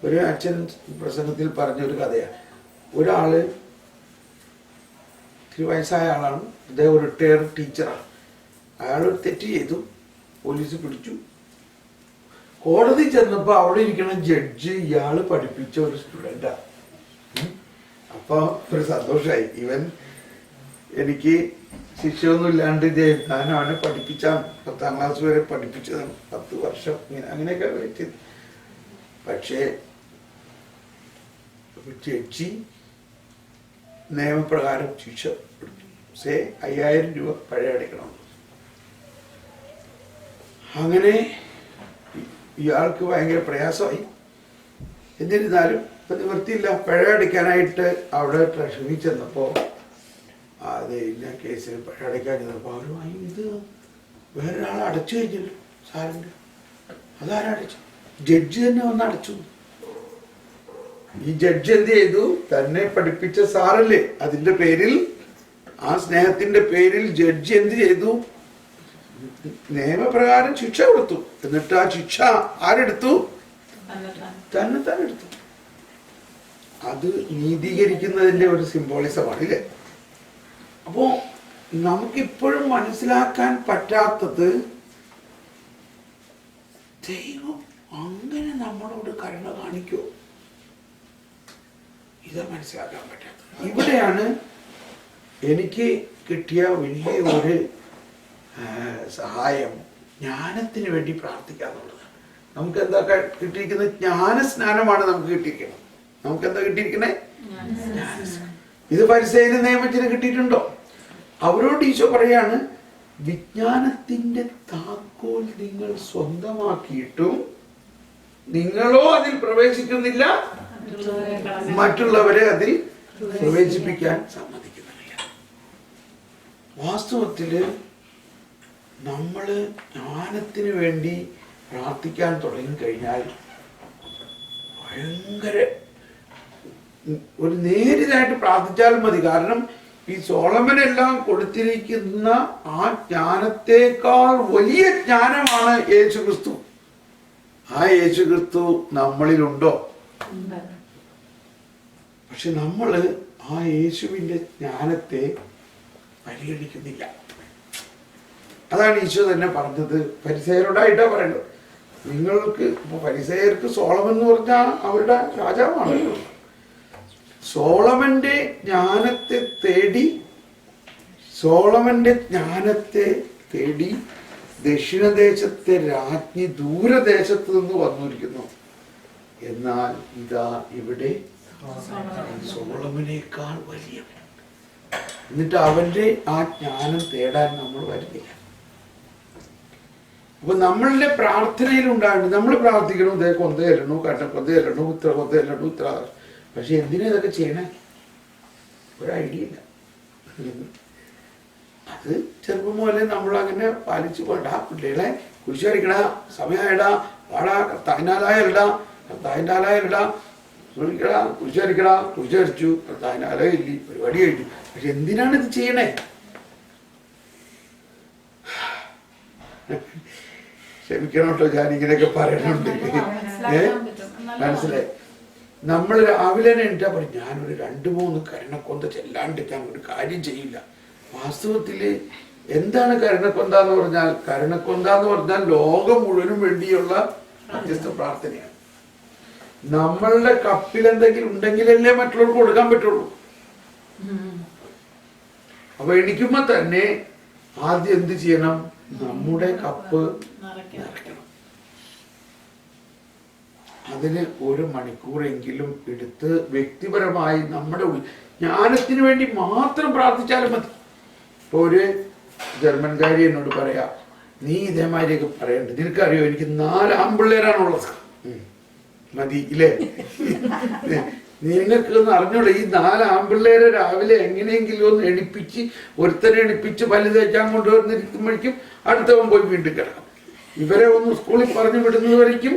ഒരു അച്ഛൻ പ്രസംഗത്തിൽ പറഞ്ഞൊരു കഥയാണ്. ഒരാള് ഇത്തിരി വയസ്സായ ആളാണ്, അദ്ദേഹം ഒരു റിട്ടയർഡ് ടീച്ചറാണ്. അയാളൊരു തെറ്റ് ചെയ്തു, പോലീസ് പിടിച്ചു. കോടതി ചെന്നപ്പോ അവിടെ ഇരിക്കണ ജഡ്ജ് ഇയാള് പഠിപ്പിച്ച ഒരു സ്റ്റുഡൻ്റാണ്. അപ്പൊ ഒരു സന്തോഷമായി, ഇവൻ എനിക്ക് ശിക്ഷയൊന്നും ഇല്ലാണ്ട് ഞാൻ അവനെ പഠിപ്പിച്ചാണ്, 10ാം ക്ലാസ് വരെ പഠിപ്പിച്ചതാണ്, 10 വർഷം അങ്ങനെയൊക്കെ വെച്ചത്. പക്ഷേ ജഡ്ജി നിയമപ്രകാരം ശിക്ഷ കൊടുത്തു. 5000 രൂപ പഴയ അടയ്ക്കണം. അങ്ങനെ ഇയാൾക്ക് ഭയങ്കര പ്രയാസമായി. എന്നിരുന്നാലും ഇപ്പം നിവൃത്തിയില്ല, പഴയ അടയ്ക്കാനായിട്ട് അവിടെ ട്രഷറി ചെന്നപ്പോൾ അത് ഇന്ന കേസിൽ പഴയ അടയ്ക്കാൻ ചെന്നപ്പോൾ അവർ ഇത് വേറൊരാൾ അടച്ചു കഴിഞ്ഞല്ലോ സാറിൻ്റെ. അതാരടച്ചു? ജഡ്ജി തന്നെ വന്ന് അടച്ചു. ഈ ജഡ്ജി എന്ത് ചെയ്തു? തന്നെ പഠിപ്പിച്ച സാറല്ലേ, അതിന്റെ പേരിൽ, ആ സ്നേഹത്തിന്റെ പേരിൽ ജഡ്ജി എന്ത് ചെയ്തു? നിയമപ്രകാരം ശിക്ഷ കൊടുത്തു. എന്നിട്ട് ആ ശിക്ഷ ആരെടുത്തു? തന്നെ എടുത്തു. അത് നീതീകരിക്കുന്നതിന്റെ ഒരു സിംബോളിസമാണ് ഇല്ലേ. അപ്പോ നമുക്കിപ്പോഴും മനസ്സിലാക്കാൻ പറ്റാത്തത്, ദൈവം അങ്ങനെ നമ്മളോട് കരുണ കാണിക്കുമോ? ഇത് മനസ്സിലാക്കാൻ പറ്റാത്തത്. ഇവിടെയാണ് എനിക്ക് കിട്ടിയ വലിയ ഒരു സഹായം, ജ്ഞാനത്തിന് വേണ്ടി പ്രാർത്ഥിക്കാന്നുള്ളത്. നമുക്ക് എന്താ കിട്ടിയിരിക്കുന്നത്? ജ്ഞാനസ്നാനമാണ് നമുക്ക് കിട്ടിയിരിക്കുന്നത്. നമുക്ക് എന്താ കിട്ടിയിരിക്കുന്നത്? ഇത് ഫരിസേയന് നിയമത്തിന് കിട്ടിയിട്ടുണ്ടോ? അവരോട് ഈശോ പറയാണ്, വിജ്ഞാനത്തിന്റെ താക്കോൽ നിങ്ങൾ സ്വന്തമാക്കിയിട്ടും നിങ്ങളോ അതിൽ പ്രവേശിക്കുന്നില്ല, മറ്റുള്ളവരെ അതിൽ പ്രവേശിപ്പിക്കാൻ സമ്മതിക്കുന്നില്ല. വാസ്തവത്തില് നമ്മള് ജ്ഞാനത്തിന് വേണ്ടി പ്രാർത്ഥിക്കാൻ തുടങ്ങിക്കഴിഞ്ഞാൽ ഭയങ്കര ഒരു നേരിതായിട്ട് പ്രാർത്ഥിച്ചാലും മതി. കാരണം ഈ സോളമനെല്ലാം കൊടുത്തിരിക്കുന്ന ആ ജ്ഞാനത്തെക്കാൾ വലിയ ജ്ഞാനമാണ് യേശുക്രിസ്തു. ആ യേശുക്രിസ്തു നമ്മളിലുണ്ടോ? പക്ഷെ നമ്മള് ആ യേശുവിന്റെ ജ്ഞാനത്തെ പരിഗണിക്കുന്നില്ല. അതാണ് ഈശോ തന്നെ പറഞ്ഞത്. ഫരിസേയരോടായിട്ടാ പറയുന്നത്. നിങ്ങൾക്ക് ഇപ്പൊ ഫരിസേയർക്ക് സോളമൻ എന്ന് പറഞ്ഞാൽ അവരുടെ രാജാവാണല്ലോ. സോളമന്റെ ജ്ഞാനത്തെ തേടി ദക്ഷിണദേശത്തെ രാജ്ഞി ദൂരദേശത്ത് നിന്ന് വന്നിരിക്കുന്നു. എന്നാൽ ഇതാ ഇവിടെ സോളമനേക്കാൾ വലിയ, എന്നിട്ട് അവന്റെ ആ ജ്ഞാനം തേടാൻ നമ്മൾ വരുന്നില്ല. അപ്പൊ നമ്മളുടെ പ്രാർത്ഥനയിൽ ഉണ്ടാകുന്നത്, നമ്മൾ പ്രാർത്ഥിക്കണം, ഇതേ കൊന്തയല്ലണു, കൊന്തയല്ലണു, ഇത്ര കൊന്തയല്ലണു, ഇത്ര. പക്ഷെ എന്തിനാ ഇതൊക്കെ ചെയ്യണേ? ഒരു ഐഡിയ ഇല്ല. അത് ചെറുപ്പം പോലെ നമ്മൾ അങ്ങനെ പാലിച്ചു പോണ്ട. പിള്ളേരെ കുരിശ് വരയ്ക്കടാ, സമയമായിടാ, പാടാ, കർത്താവിനാലായല്ലടാ, കർത്താവിനാലായല്ലടാ, ശ്രമിക്കടാ, കുരിശ് വരയ്ക്കടാ, കുരിശ് വരച്ചു, കർത്താവിനാലായില്ലേ, പരിപാടി കഴിഞ്ഞു. പക്ഷെ എന്തിനാണ് ഇത് ചെയ്യണേ? ക്ഷമിക്കണം കേട്ടോ, ഞാനിങ്ങനെയൊക്കെ പറയണുണ്ട്. മനസ്സിലായി? നമ്മൾ രാവിലെ തന്നെ എണീറ്റാ പറയും, ഞാനൊരു 2-3 കരുണക്കൊന്ത ചെല്ലാണ്ട് ഞാൻ ഒരു കാര്യം ചെയ്യില്ല. വാസ്തവത്തില് എന്താണ് കരുണക്കൊന്ത എന്ന് പറഞ്ഞാൽ? കരുണക്കൊന്ത എന്ന് പറഞ്ഞാൽ ലോകം മുഴുവനും വേണ്ടിയുള്ള മധ്യസ്ഥ പ്രാർത്ഥനയാണ്. നമ്മളുടെ കപ്പിൽ എന്തെങ്കിലും ഉണ്ടെങ്കിലല്ലേ മറ്റുള്ളവർക്ക് കൊടുക്കാൻ പറ്റുള്ളൂ. അപ്പൊ എണീക്കുമ്പോ തന്നെ ആദ്യം എന്ത് ചെയ്യണം? നമ്മുടെ കപ്പ് നിറയ്ക്കണം. അതിന് 1 മണിക്കൂറെങ്കിലും എടുത്ത് വ്യക്തിപരമായി നമ്മുടെ ജ്ഞാനത്തിന് വേണ്ടി മാത്രം പ്രാർത്ഥിച്ചാലും മതി. ഇപ്പൊ ഒരു ജർമ്മൻകാരി എന്നോട് പറയാ, നീ ഇതേമാതിരിയൊക്കെ പറയണ്ട, നിനക്കറിയോ എനിക്ക് 4 ആൺപിള്ളേരാണുള്ളത്. മതി ഇല്ലേ? നിങ്ങൾക്കൊന്ന് അറിഞ്ഞോളൂ, ഈ 4 ആൺപിള്ളേരെ രാവിലെ എങ്ങനെയെങ്കിലും ഒന്ന് എണിപ്പിച്ച്, ഒരുത്തനെ എണിപ്പിച്ച് പല്ല് തേക്കാൻ കൊണ്ടുവന്നിരിക്കുമ്പോഴേക്കും അടുത്തവൻ പോയി വീണ്ടും കിടക്കും. ഇവരെ ഒന്ന് സ്കൂളിൽ പറഞ്ഞു വിടുന്നത് വരയ്ക്കും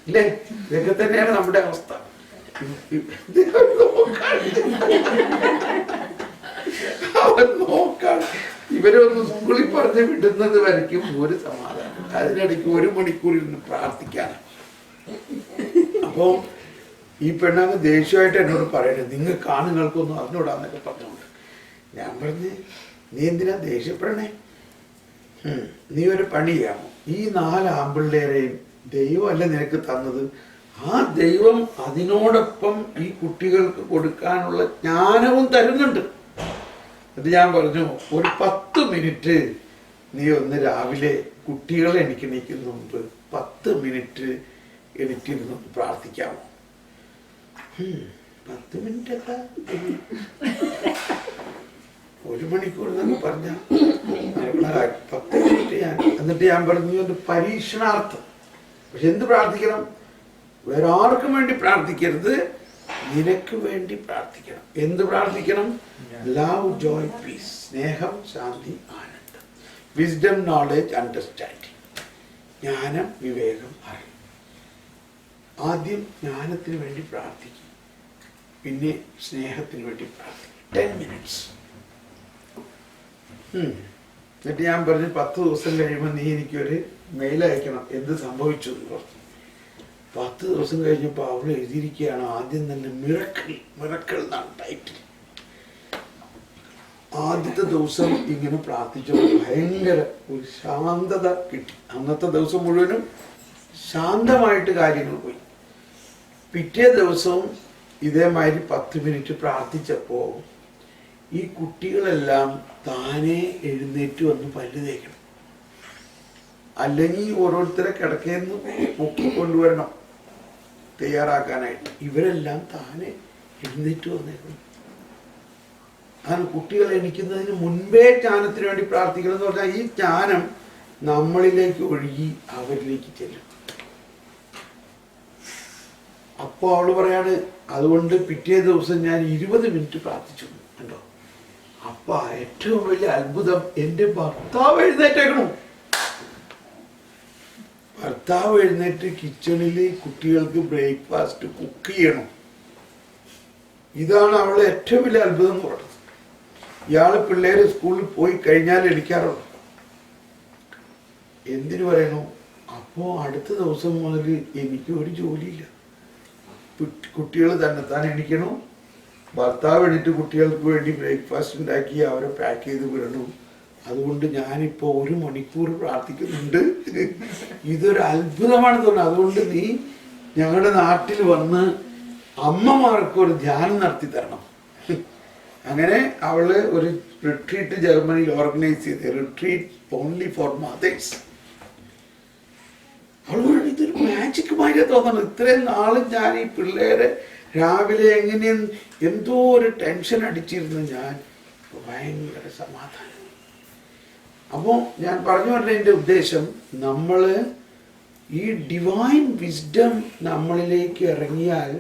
ഇല്ലേ? ഇതൊക്കെ തന്നെയാണ് നമ്മുടെ അവസ്ഥ. അവൻ നോക്കാണ്. ഇവരെ ഒന്ന് സ്കൂളിൽ പറഞ്ഞു വിടുന്നത് വരയ്ക്കും ഒരു സമാധാനം. അതിനിടയ്ക്ക് 1 മണിക്കൂർ ഇരുന്ന് പ്രാർത്ഥിക്കാനാണ്. അപ്പോ ഈ പെണ്ണങ്ങ് ദേഷ്യമായിട്ട് എന്നോട് പറയണേ, നിങ്ങൾക്ക് ആണുങ്ങൾക്കൊന്നും അറിഞ്ഞൂടാന്നൊക്കെ പറഞ്ഞോണ്ട്. ഞാൻ പറഞ്ഞ്, നീ എന്തിനാ ദേഷ്യപ്പെടണേ? നീ ഒരു പണി ചെയ്യാമോ? ഈ 4 ആൺപിള്ളേരെയും ദൈവമല്ല നിനക്ക് തന്നത്, ആ ദൈവം അതിനോടൊപ്പം ഈ കുട്ടികൾക്ക് കൊടുക്കാനുള്ള ജ്ഞാനവും തരുന്നുണ്ട്. അത് ഞാൻ പറഞ്ഞു, ഒരു 10 മിനിറ്റ് നീ ഒന്ന് രാവിലെ കുട്ടികളെ എണീക്കുന്നതിന് മുമ്പ് 10 മിനിറ്റ് എണീറ്റിരുന്ന് പ്രാർത്ഥിക്കാമോ? 10 മിനിറ്റ് ഒക്കെ 1 മണിക്കൂർ എന്നൊക്കെ പറഞ്ഞ 10 മിനിറ്റ് എന്നിട്ട് ഞാൻ പറഞ്ഞു, ഒരു പരീക്ഷണാർത്ഥം. പക്ഷെ എന്ത് പ്രാർത്ഥിക്കണം? വേറെ ആർക്കും വേണ്ടി പ്രാർത്ഥിക്കരുത്, നിനക്ക് വേണ്ടി പ്രാർത്ഥിക്കണം. എന്ത് പ്രാർത്ഥിക്കണം? ലവ്, ജോയ്, പീസ്, സ്നേഹം, ശാന്തി, ആനന്ദം, വിസ്ഡം, നോളജ്, അണ്ടർസ്റ്റാൻഡിങ്, ജ്ഞാനം, വിവേകം, അറിവ്. ആദ്യം ജ്ഞാനത്തിന് വേണ്ടി പ്രാർത്ഥിക്കും, പിന്നെ സ്നേഹത്തിന് വേണ്ടി പ്രാർത്ഥിക്കും. 10 മിനിറ്റ്സ്. എന്നിട്ട് ഞാൻ പറഞ്ഞു, 10 ദിവസം കഴിയുമ്പോൾ നീ എനിക്കൊരു മെയിൽ അയക്കണം, എന്ത് സംഭവിച്ചു എന്ന് പറഞ്ഞു. 10 ദിവസം കഴിഞ്ഞപ്പോൾ അവൾ എഴുതിയിരിക്കുകയാണ്, ആദ്യം തന്നെ മിറക്കിൾ എന്നാണ് ടൈറ്റിൽ. ആദ്യത്തെ ദിവസം ഇങ്ങനെ പ്രാർത്ഥിച്ചപ്പോൾ ഭയങ്കര ഒരു ശാന്തത കിട്ടി. അന്നത്തെ ദിവസം മുഴുവനും ശാന്തമായിട്ട് കാര്യങ്ങൾ പോയി. പിറ്റേ ദിവസവും ഇതേമാതിരി 10 മിനിറ്റ് പ്രാർത്ഥിച്ചപ്പോൾ ഈ കുട്ടികളെല്ലാം താനെ എഴുന്നേറ്റ് വന്ന് പല്ല് തേക്കണം. അല്ലെങ്കിൽ ഓരോരുത്തരെ കിടക്കേന്ന് പൊക്കിക്കൊണ്ടുവരണം തയ്യാറാക്കാനായിട്ട്. ഇവരെല്ലാം താനെ എഴുന്നേറ്റ് വന്നേക്കണം. അതാണ് കുട്ടികൾ എണീക്കുന്നതിന് മുൻപേ ജ്ഞാനത്തിന് വേണ്ടി പ്രാർത്ഥിക്കണം എന്ന് പറഞ്ഞാൽ, ഈ ജ്ഞാനം നമ്മളിലേക്ക് ഒഴുകി അവരിലേക്ക് ചെല്ലും. അപ്പൊ അവള് പറയാണ്, അതുകൊണ്ട് പിറ്റേ ദിവസം ഞാൻ 20 മിനിറ്റ് പ്രാർത്ഥിച്ചു കണ്ടോ. അപ്പൊ ഏറ്റവും വലിയ അത്ഭുതം, എൻ്റെ ഭർത്താവ് എഴുന്നേറ്റേക്കണു. ഭർത്താവ് എഴുന്നേറ്റ് കിച്ചണിൽ കുട്ടികൾക്ക് ബ്രേക്ക്ഫാസ്റ്റ് കുക്ക് ചെയ്യണം. ഇതാണ് അവളെ ഏറ്റവും വലിയ അത്ഭുതം എന്ന് പറയുന്നത്. ഇയാള് പിള്ളേര് സ്കൂളിൽ പോയി കഴിഞ്ഞാൽ എണിക്കാറുള്ളൂ. എന്തിനു പറയണു? അപ്പോ അടുത്ത ദിവസം മുതൽ എനിക്ക് ഒരു ജോലിയില്ല. കുട്ടികൾ തന്നെത്താൻ എണിക്കണു, ഭർത്താവ് എണീറ്റ് കുട്ടികൾക്ക് വേണ്ടി ബ്രേക്ക്ഫാസ്റ്റ് ഉണ്ടാക്കി അവരെ പാക്ക് ചെയ്ത് വിടണം. അതുകൊണ്ട് ഞാനിപ്പോ 1 മണിക്കൂർ പ്രാർത്ഥിക്കുന്നുണ്ട്. ഇതൊരു അത്ഭുതമാണ് തോന്നുന്നത്. അതുകൊണ്ട് നീ ഞങ്ങളുടെ നാട്ടിൽ വന്ന് അമ്മമാർക്ക് ഒരു ധ്യാനം നടത്തി തരണം. അങ്ങനെ അവള് ഒരു റിട്രീറ്റ് ജർമ്മനിയിൽ ഓർഗനൈസ് ചെയ്ത്, റിട്രീറ്റ് ഓൺലി ഫോർ മദേഴ്സ്. അവൾ പറഞ്ഞു ഇതൊരു മാജിക് മാതിരിയാ തോന്നണം. ഇത്രയും നാളും ഞാൻ ഈ പിള്ളേരെ രാവിലെ എങ്ങനെയും എന്തോ ഒരു ടെൻഷൻ അടിച്ചിരുന്നു ഞാൻ. ഭയങ്കര സമാധാനം. അപ്പോൾ ഞാൻ പറഞ്ഞു പറഞ്ഞതിൻ്റെ ഉദ്ദേശം, നമ്മള് ഈ ഡിവൈൻ വിസ്ഡം നമ്മളിലേക്ക് ഇറങ്ങിയാൽ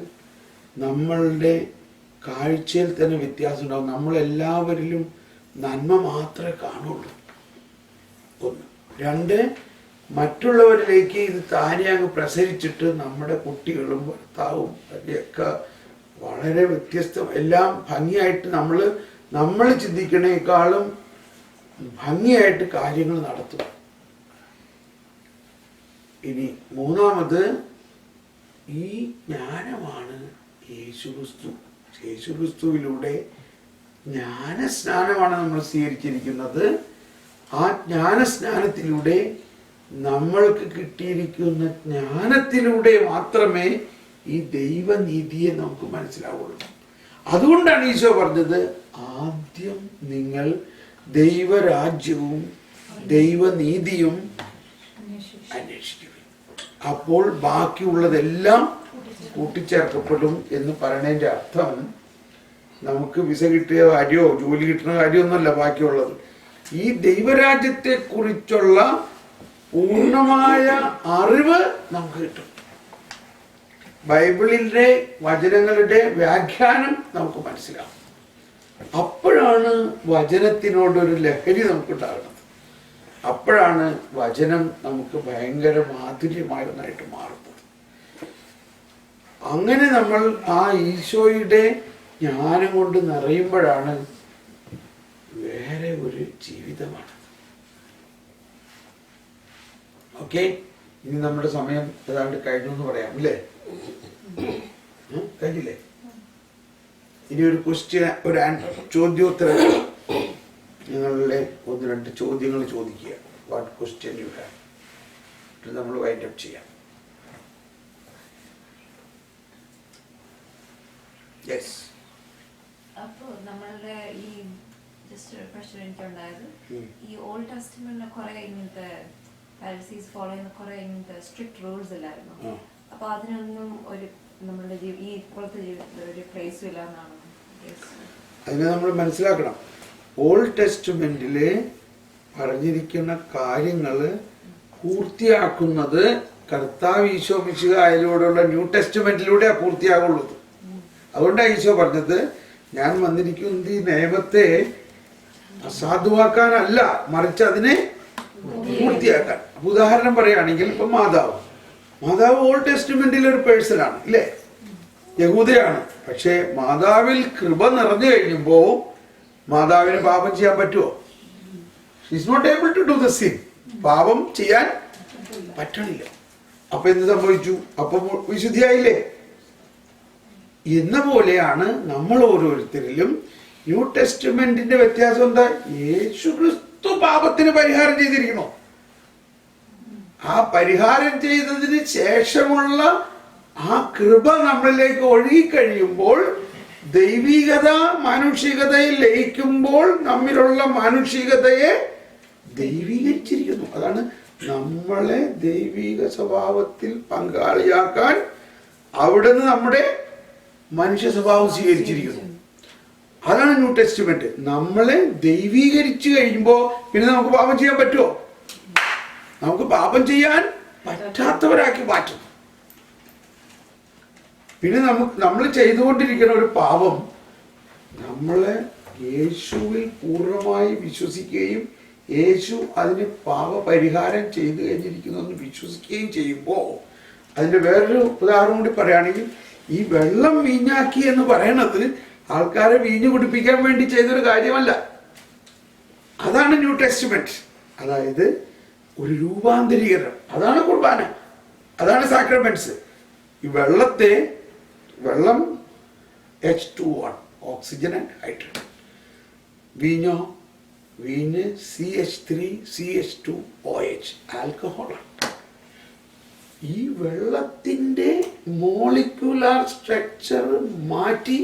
നമ്മളുടെ കാഴ്ചയിൽ തന്നെ വ്യത്യാസം ഉണ്ടാവും. നമ്മളെല്ലാവരിലും നന്മ മാത്രമേ കാണുള്ളൂ. 1. 2, മറ്റുള്ളവരിലേക്ക് ഇത് താനെ അങ്ങ് പ്രസരിച്ചിട്ട് നമ്മുടെ കുട്ടികളും ഭർത്താവും ഒക്കെ വളരെ വ്യത്യസ്തം, എല്ലാം ഭംഗിയായിട്ട് നമ്മൾ ചിന്തിക്കണേക്കാളും ഭംഗിയായിട്ട് കാര്യങ്ങൾ നടത്തും. ഇനി 3ാമത്, ഈ ജ്ഞാനമാണ് യേശുക്രിസ്തു. യേശുക്രിസ്തുവിലൂടെ ജ്ഞാനസ്നാനമാണ് നമ്മൾ സ്വീകരിച്ചിരിക്കുന്നത്. ആ ജ്ഞാനസ്നാനത്തിലൂടെ നമ്മൾക്ക് കിട്ടിയിരിക്കുന്ന ജ്ഞാനത്തിലൂടെ മാത്രമേ ഈ ദൈവനീതിയെ നമുക്ക് മനസ്സിലാവുള്ളൂ. അതുകൊണ്ടാണ് ഈശോ പറഞ്ഞത്, ആദ്യം നിങ്ങൾ ദൈവരാജ്യവും ദൈവനീതിയും അന്വേഷിക്കുക, അപ്പോൾ ബാക്കിയുള്ളതെല്ലാം കൂട്ടിച്ചേർക്കപ്പെടും എന്ന് പറയുന്നതിൻ്റെ അർത്ഥം നമുക്ക് വിസ കിട്ടിയ കാര്യമോ ജോലി കിട്ടുന്ന കാര്യമൊന്നുമല്ല ബാക്കിയുള്ളത്. ഈ ദൈവരാജ്യത്തെ കുറിച്ചുള്ള പൂർണ്ണമായ അറിവ് നമുക്ക് കിട്ടും. ബൈബിളിന്റെ വചനങ്ങളുടെ വ്യാഖ്യാനം നമുക്ക് മനസ്സിലാവും. അപ്പോഴാണ് വചനത്തിനോടൊരു ലഹരി നമുക്കുണ്ടാകുന്നത്. അപ്പോഴാണ് വചനം നമുക്ക് ഭയങ്കര മാധുര്യമായ ഒന്നായിട്ട് മാറുന്നത്. അങ്ങനെ നമ്മൾ ആ ഈശോയുടെ ജ്ഞാനം കൊണ്ട് നിറയുമ്പോഴാണ് വേറെ ഒരു ജീവിതമാണ്. ഓക്കെ, ഇനി നമ്മുടെ സമയം ഏതാണ്ട് കഴിഞ്ഞു എന്ന് പറയാം അല്ലേ? കഴിഞ്ഞില്ലേ? ഇനി ഒരു ക്വസ്റ്റ്യൻ, ഒരു ചോദ്യോത്തരം, നിങ്ങളുടെ 1-2 ചോദ്യങ്ങൾ ചോദിക്കുക. വാട്ട് ക്വസ്റ്റ്യൻ യു ഹാവ്, ഇത് നമ്മൾ വൈൻഡ് അപ്പ് ചെയ്യാം. യെസ്. അപ്പോൾ നമ്മളുടെ ഈ ജസ്റ്റ് ഒരു ക്വസ്റ്റ്യൻ എനിക്കുണ്ടായത്, ഈ ഓൾഡ് ടെസ്റ്റ്മെന്റിൽ കുറെ ഇങ്ങനത്തെ ഫാരിസീസ് ഫോളോ ചെയ്യുന്ന കുറെ ഇങ്ങനത്തെ സ്ട്രിക്റ്റ് റൂൾസ് ഇല്ലായിരുന്നു. അപ്പൊ അതിനൊന്നും ഒരു നമ്മളുടെ ഈ ഇപ്പോഴത്തെ ജീവിതത്തിൽ ഒരു പ്ലേസും ഇല്ല എന്നാണ്. അതിനെ നമ്മൾ മനസ്സിലാക്കണം. ഓൾഡ് ടെസ്റ്റ്മെന്റില് പറഞ്ഞിരിക്കുന്ന കാര്യങ്ങൾ പൂർത്തിയാക്കുന്നത് കർത്താവ് ഈശോ മിശിഹായിലൂടെയുള്ള ന്യൂ ടെസ്റ്റ്മെന്റിലൂടെ പൂർത്തിയാകുള്ളൂ. അതുകൊണ്ടാണ് ഈശോ പറഞ്ഞത്, ഞാൻ വന്നിരിക്കുന്നത് ഈ നിയമത്തെ അസാധുവാക്കാനല്ല, മറിച്ച് അതിനെ പൂർത്തിയാക്കാൻ. ഉദാഹരണം പറയുകയാണെങ്കിൽ ഇപ്പൊ മാതാവ് ഓൾഡ് ടെസ്റ്റ്മെന്റിൽ ഒരു പേഴ്സണാണ് ഇല്ലേ, യഹൂദയാണ്. പക്ഷെ മാതാവിൽ കൃപ നിറഞ്ഞു കഴിഞ്ഞപ്പോ മാതാവിന് പാപം ചെയ്യാൻ പറ്റുമോ? She's not able to do the sin. പാപം ചെയ്യാൻ പറ്റണില്ല. അപ്പൊ എന്ത് സംഭവിച്ചു? അപ്പൊ വിശുദ്ധിയായില്ലേ? എന്ന പോലെയാണ് നമ്മൾ ഓരോരുത്തരിലും. ന്യൂ ടെസ്റ്റ്മെന്റിന്റെ വ്യത്യാസം എന്താ? യേശുക്രിസ്തു പാപത്തിന് പരിഹാരം ചെയ്തിരിക്കണോ? ആ പരിഹാരം ചെയ്തതിന് ശേഷമുള്ള ആ കൃപ നമ്മളിലേക്ക് ഒഴുകിക്കഴിയുമ്പോൾ, ദൈവികത മാനുഷികതയിൽ ലയിക്കുമ്പോൾ നമ്മിലുള്ള മാനുഷികതയെ ദൈവീകരിച്ചിരിക്കുന്നു. അതാണ് നമ്മളെ ദൈവിക സ്വഭാവത്തിൽ പങ്കാളിയാക്കാൻ അവിടുന്ന് നമ്മുടെ മനുഷ്യ സ്വഭാവം സ്വീകരിച്ചിരിക്കുന്നു. അതാണ് ന്യൂ ടെസ്റ്റ്മെന്റ്. നമ്മളെ ദൈവീകരിച്ചു കഴിയുമ്പോൾ പിന്നെ നമുക്ക് പാപം ചെയ്യാൻ പറ്റുമോ? നമുക്ക് പാപം ചെയ്യാൻ പറ്റാത്തവരാക്കി മാറ്റും. പിന്നെ നമ്മൾ ചെയ്തുകൊണ്ടിരിക്കുന്ന ഒരു പാപം, നമ്മളെ യേശുവിൽ പൂർണ്ണമായി വിശ്വസിക്കുകയും യേശു അതിന് പാപപരിഹാരം ചെയ്തു കഴിഞ്ഞിരിക്കുന്നു എന്ന് വിശ്വസിക്കുകയും ചെയ്യുമ്പോൾ, അതിൻ്റെ വേറൊരു ഉദാഹരണം കൂടി പറയുകയാണെങ്കിൽ, ഈ വെള്ളം വീഞ്ഞാക്കി എന്ന് പറയണത് ആൾക്കാരെ വീഞ്ഞു കുടിപ്പിക്കാൻ വേണ്ടി ചെയ്തൊരു കാര്യമല്ല. അതാണ് ന്യൂ ടെസ്റ്റ്മെന്റ്. അതായത് ഒരു രൂപാന്തരീകരണം. അതാണ് കുർബാന, അതാണ് സാക്രമെന്റ്സ്. ഈ വെള്ളം H2O, ഓക്സിജൻ ആൻഡ് ഹൈഡ്രജൻ. വീഞ്ഞ് CH3CH2OH, ആൽക്കഹോളാണ്. ഈ വെള്ളത്തിൻ്റെ മോളിക്യുലാർ സ്ട്രക്ചർ മാറ്റി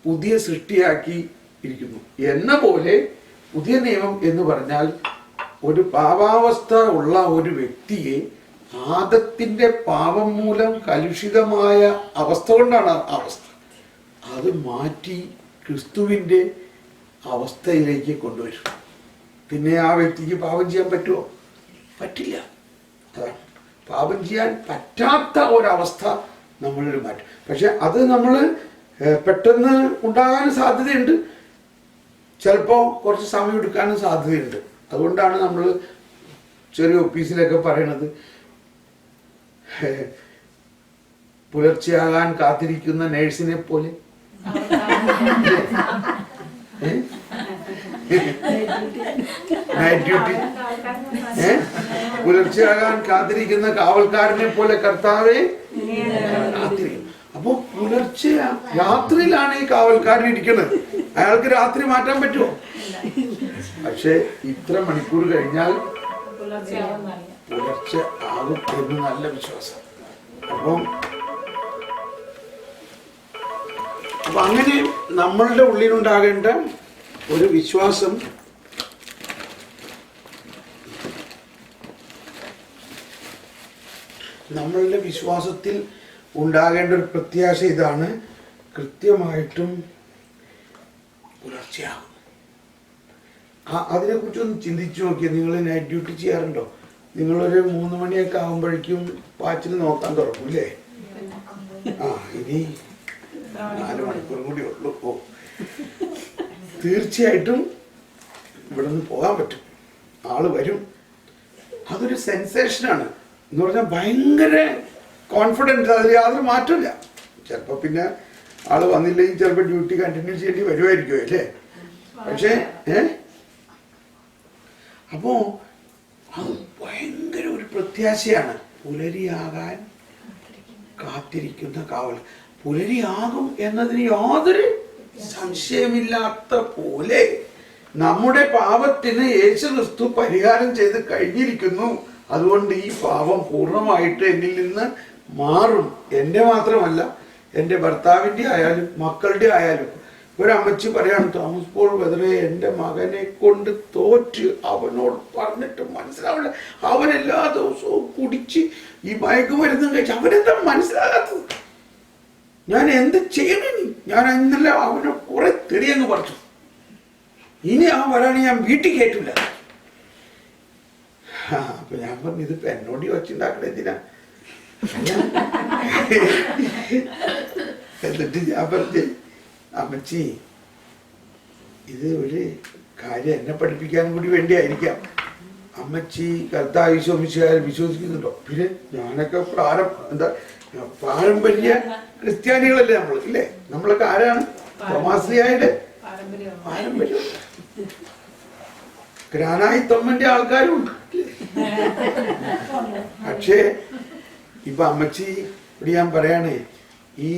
പുതിയ സൃഷ്ടിയാക്കി ഇരിക്കുന്നു. എന്ന പോലെ പുതിയ നിയമം എന്ന് പറഞ്ഞാൽ ഒരു പാപാവസ്ഥ ഉള്ള ഒരു വ്യക്തിയെ ആദത്തിന്റെ പാപം മൂലം കലുഷിതമായ അവസ്ഥ കൊണ്ടാണ് അവസ്ഥ, അത് മാറ്റി ക്രിസ്തുവിൻ്റെ അവസ്ഥയിലേക്ക് കൊണ്ടുവരും. പിന്നെ ആ വ്യക്തിക്ക് പാപം ചെയ്യാൻ പറ്റുമോ? പറ്റില്ല. അതാണ് പാപം ചെയ്യാൻ പറ്റാത്ത ഒരവസ്ഥ നമ്മളിൽ മാറ്റും. പക്ഷെ അത് നമ്മൾ പെട്ടെന്ന് ഉണ്ടാകാൻ സാധ്യതയുണ്ട്, ചിലപ്പോൾ കുറച്ച് സമയം എടുക്കാനും സാധ്യതയുണ്ട്. അതുകൊണ്ടാണ് നമ്മൾ ചെറിയ ഓഫീസിലൊക്കെ പറയണത്, പുലർച്ചെയാകാൻ കാത്തിരിക്കുന്ന നേഴ്സിനെ പോലെ, നൈറ്റ് ഡ്യൂട്ടി, പുലർച്ചെയാകാൻ കാത്തിരിക്കുന്ന കാവൽക്കാരനെ പോലെ കർത്താവെ കാത്തിരിക്കും. അപ്പൊ പുലർച്ചെ രാത്രിയിലാണ് ഈ കാവൽക്കാരൻ ഇരിക്കുന്നത്. അയാൾക്ക് രാത്രി മാറ്റാൻ പറ്റുമോ? പക്ഷെ ഇത്ര മണിക്കൂർ കഴിഞ്ഞാൽ പുലർച്ചെ ആകും എന്ന് നല്ല വിശ്വാസം. അപ്പൊ അങ്ങനെ നമ്മളുടെ ഉള്ളിലുണ്ടാകേണ്ട ഒരു വിശ്വാസം, നമ്മളുടെ വിശ്വാസത്തിൽ ഉണ്ടാകേണ്ട ഒരു പ്രത്യാശ ഇതാണ്: കൃത്യമായിട്ടും പുലർച്ചയാകും. അതിനെക്കുറിച്ചൊന്ന് ചിന്തിച്ചു നോക്കിയാൽ, നിങ്ങൾ നൈറ്റ് ഡ്യൂട്ടി ചെയ്യാറുണ്ടോ? നിങ്ങളൊരു 3 മണിയൊക്കെ ആകുമ്പോഴേക്കും വാച്ചിൽ നോക്കാൻ തുറക്കും അല്ലേ? ഇനി 4 മണിക്കൂർ കൂടി ഉള്ളൂ. തീർച്ചയായിട്ടും ഇവിടെ നിന്ന് പോകാൻ പറ്റും, ആള് വരും. അതൊരു സെൻസേഷനാണ് എന്ന് പറഞ്ഞാൽ ഭയങ്കര കോൺഫിഡൻസ്, അതിൽ യാതൊരു മാറ്റമില്ല. ചിലപ്പോൾ പിന്നെ ആള് വന്നില്ലെങ്കിൽ ചിലപ്പോൾ ഡ്യൂട്ടി കണ്ടിന്യൂ ചെയ്യേണ്ടി വരുമായിരിക്കും അല്ലേ? പക്ഷേ അപ്പോ അത് ഭയങ്കര ഒരു പ്രത്യാശയാണ്. പുലരിയാകാൻ കാത്തിരിക്കുന്ന കാവൽ പുലരിയാകും എന്നതിന് യാതൊരു സംശയമില്ലാത്ത പോലെ നമ്മുടെ പാപത്തിന് യേശുക്രിസ്തു പരിഹാരം ചെയ്ത് കഴിഞ്ഞിരിക്കുന്നു. അതുകൊണ്ട് ഈ പാപം പൂർണ്ണമായിട്ട് എന്നിൽ നിന്ന് മാറും. എൻ്റെ മാത്രമല്ല, എൻ്റെ ഭർത്താവിൻ്റെ ആയാലും മക്കളുടെ ആയാലും. ഒരമ്മച്ചി പറയാണ്, തോമസ് പോൾ ബ്രദറെ, എൻ്റെ മകനെ കൊണ്ട് തോറ്റ്, അവനോട് പറഞ്ഞിട്ട് മനസ്സിലാവില്ല, അവൻ എല്ലാ ദിവസവും കുടിച്ച് ഈ മയക്കുമരുന്നും കഴിച്ച്, അവനെന്താ മനസ്സിലാകാത്തത്? ഞാൻ എന്ത് ചെയ്യണം? ഞാൻ ഇന്നലെ അവനെ കുറെ തെറിയങ്ങ് പറഞ്ഞു, ഇനി അവൻ വരാണ് ഞാൻ വീട്ടിൽ കയറ്റില്ല. അപ്പൊ ഞാൻ പറഞ്ഞു, ഇതിപ്പോ എന്നോട് വെച്ചുണ്ടാക്കണ എന്തിനാ? എന്നിട്ട് ഞാൻ പറഞ്ഞു, അമ്മച്ചി, ഇത് ഒരു കാര്യം എന്നെ പഠിപ്പിക്കാൻ കൂടി വേണ്ടിയായിരിക്കാം. അമ്മച്ചി കർത്താവ് വിശ്വസിക്കുന്നുണ്ടോ? പിന്നെ ഞാനൊക്കെ പാരമ്പര്യ ക്രിസ്ത്യാനികളല്ലേ നമ്മൾ, ഇല്ലേ? നമ്മളൊക്കെ ആരാണ്? തോമാശ്ലീഹായുടെ പാരമ്പര്യം. ഗ്രാനായി തൊമ്മന്റെ ആൾക്കാരും ഉണ്ട്. പക്ഷേ ഇപ്പൊ അമ്മച്ചി ഇവിടെ ഞാൻ പറയാണ്, ഈ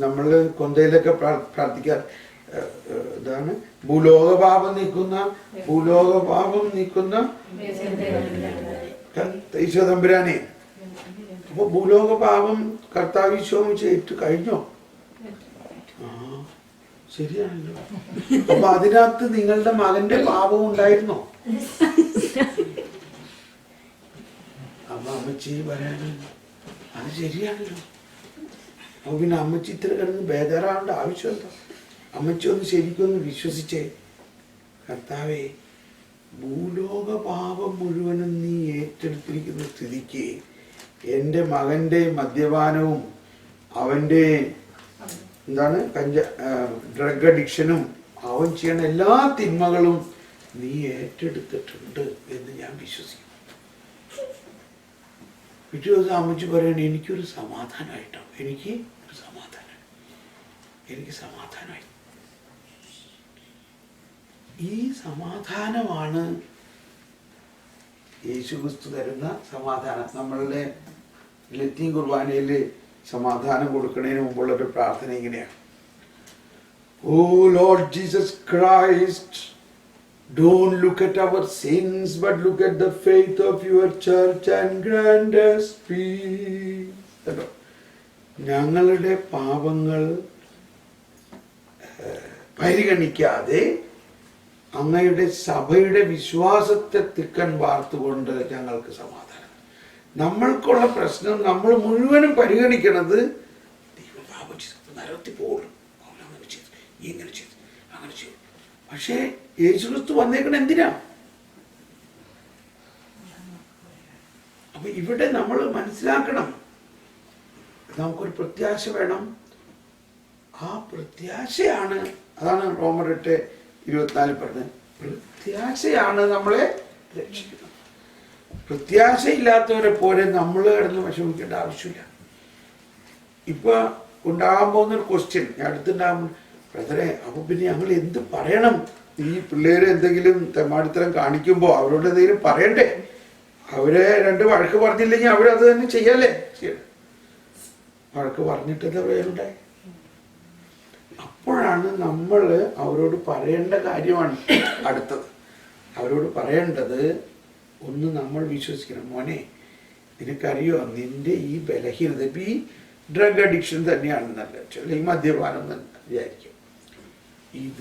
നമ്മള് കൊന്തയിലൊക്കെ പ്രാർത്ഥിക്കാൻ എന്താണ്, ഭൂലോകപാപം നീക്കുന്ന ഈശോതമ്പുരാനെ. അപ്പൊ ഭൂലോകപാപം കർത്താവ് ഏറ്റു കഴിഞ്ഞോ? ശരിയാണല്ലോ. അപ്പൊ അതിനകത്ത് നിങ്ങളുടെ മകന്റെ പാപം ഉണ്ടായിരുന്നോ? അപ്പൊ അമ്മച്ചി പറയാന് അത് ശരിയാണല്ലോ. അപ്പൊ പിന്നെ അമ്മച്ചി ഇത്ര കിടന്ന് ബേജാറാവേണ്ട ആവശ്യം എന്താ? അമ്മച്ചി ഒന്ന് ശരിക്കൊന്ന് വിശ്വസിച്ചേ, കർത്താവേ, ഭൂലോക പാപം മുഴുവനും നീ ഏറ്റെടുത്തിരിക്കുന്ന സ്ഥിതിക്ക് എൻ്റെ മകന്റെ മദ്യപാനവും അവൻ്റെ എന്താണ് ഡ്രഗ് അഡിക്ഷനും അവൻ ചെയ്യണ എല്ലാ തിന്മകളും നീ ഏറ്റെടുത്തിട്ടുണ്ട് എന്ന് ഞാൻ വിശ്വസിക്കുന്നു. പിറ്റേ ദിവസം അമ്മച്ചി പറയണ എനിക്കൊരു സമാധാനമായിട്ടോ, എനിക്ക് സമാധാനമായി. ഈ സമാധാനമാണ് യേശുക്രിസ്തു തരുന്ന സമാധാനം. നമ്മളുടെ ലത്തീൻ കുർബാനയിൽ സമാധാനം കൊടുക്കുന്നതിന് മുമ്പുള്ളൊരു പ്രാർത്ഥന ഇങ്ങനെയാണ്: O Lord Jesus Christ, don't look at our sins, but look at the faith of your church and grant us peace. ഞങ്ങളുടെ പാപങ്ങൾ പരിഗണിക്കാതെ അങ്ങയുടെ സഭയുടെ വിശ്വാസത്തെ തിക്കൻ വാർത്തുകൊണ്ട് ഞങ്ങൾക്ക് സമാധാനം. നമ്മൾക്കുള്ള പ്രശ്നം നമ്മൾ മുഴുവനും പരിഗണിക്കണത് ദൈവം പാപം ചെയ്തു, നരകത്തിൽ പോകും, അങ്ങനെ ചെയ്തു, ഇങ്ങനെ ചെയ്തു, അങ്ങനെ ചെയ്തു. പക്ഷേ യേശുക്രിസ്തു വന്നേക്കണ എന്തിനാ? അപ്പൊ ഇവിടെ നമ്മൾ മനസ്സിലാക്കണം, നമുക്കൊരു പ്രത്യാശ വേണം. ആ പ്രത്യാശയാണ്, അതാണ് റോമർ 8:24 പറഞ്ഞത്, പ്രത്യാശയാണ് നമ്മളെ രക്ഷിക്കുന്നത്. പ്രത്യാശയില്ലാത്തവരെ പോലെ നമ്മൾ കിടന്ന് വിഷമിക്കേണ്ട ആവശ്യമില്ല. ഇപ്പൊ ഉണ്ടാകാൻ പോകുന്നൊരു ക്വസ്റ്റ്യൻ അടുത്തുണ്ടാകും, ബ്രദറെ അപ്പൊ പിന്നെ ഞങ്ങൾ എന്ത് പറയണം? ഈ പിള്ളേര് എന്തെങ്കിലും തെമ്മാടിത്തരം കാണിക്കുമ്പോൾ അവരോട് എന്തെങ്കിലും പറയണ്ടേ? അവരെ 2 വഴക്ക് പറഞ്ഞില്ലെങ്കിൽ അവരത് തന്നെ ചെയ്യാല്ലേ? വഴക്ക് പറഞ്ഞിട്ടെന്താ വേണ്ടായി? അപ്പോഴാണ് നമ്മൾ അവരോട് പറയേണ്ട കാര്യമാണ് അടുത്തത്. അവരോട് പറയേണ്ടത് ഒന്ന് നമ്മൾ വിശ്വസിക്കണം, മോനെ നിനക്കറിയോ നിന്റെ ഈ ബലഹീനത, ഇപ്പം ഈ ഡ്രഗ് അഡിക്ഷൻ തന്നെയാണെന്നല്ല, ഈ മദ്യപാനം തന്നെ വിചാരിക്കും,